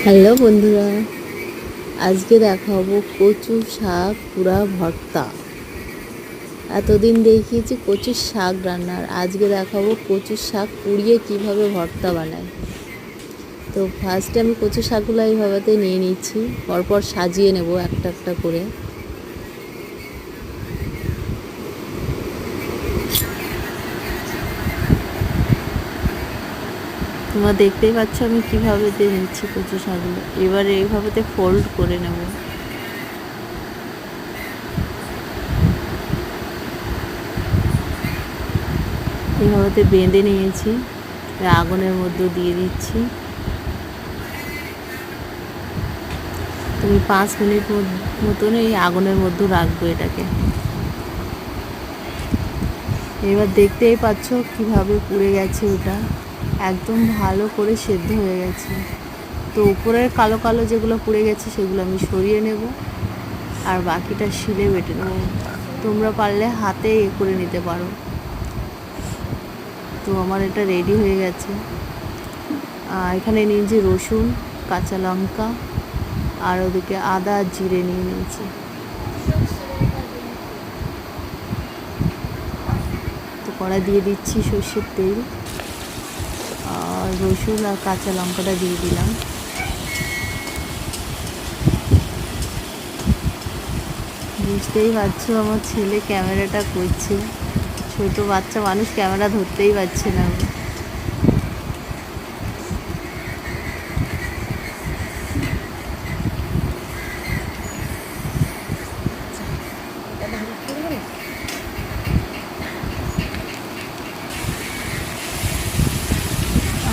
Hello বন্ধুরা, আজকে দেখাবো কচু শাক পুরা ভর্তা। এতদিন দেখিয়েছি কচুর শাক রান্নার, আজকে দেখাবো কচুর শাক পুড়িয়ে কিভাবে ভর্তা বানায়। তো ফার্স্টে আমি কচু শাকগুলো এইভাবেতে নিয়ে নিচ্ছি, পরপর সাজিয়ে নেব একটা একটা করে। তোমরা দেখতেই পাচ্ছ আমি কীভাবে নিচ্ছি কচু শাকগুলো। এবারে এইভাবেতে ফোল্ড করে নেব। এইভাবেতে বেঁধে নিয়েছি, আগুনের মধ্যে দিয়ে দিচ্ছি। তুমি 5 মিনিট মতন এই আগুনের মধ্যে রাখবো এটাকে। এবার দেখতেই পাচ্ছ কিভাবে পুড়ে গেছে, ওটা একদম ভালো করে সেদ্ধ হয়ে গেছে। তো উপরের কালো কালো যেগুলো পুড়ে গেছে সেগুলো আমি সরিয়ে নেব, আর বাকিটা শিলে বেটে নেব। তোমরা পারলে হাতে করে নিতে পারো। তো আমার এটা রেডি হয়ে গেছে। এখানে নিয়েছি রসুন, কাঁচা লঙ্কা, আর ওদিকে আদা জিরে নিয়ে নিয়েছি। তো কড়াই দিয়ে দিচ্ছি সর্ষের তেল, আর রসুন আর কাঁচা লঙ্কাটা দিয়ে দিলাম। বুঝতেই পারছো আমার ছেলে ক্যামেরাটা করছে, ছোট বাচ্চা মানুষ ক্যামেরা ধরতেই পারছে না।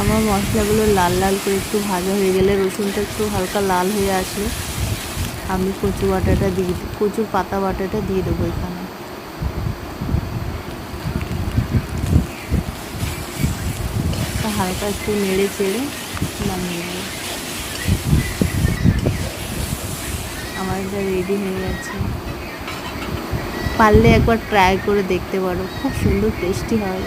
আমার মশলাগুলো লাল লাল করে একটু ভাজা হয়ে গেলে, রসুনটা একটু হালকা লাল হয়ে আসলে আমি কচুর পাতা বাটাটা দিয়ে দেবো এখানে। হালকা একটু নেড়ে চেড়ে নামিয়ে নেব। আমার এটা রেডি হয়ে গেছে। পারলে একবার ট্রাই করে দেখতে পারো, খুব সুন্দর টেস্টি হয়।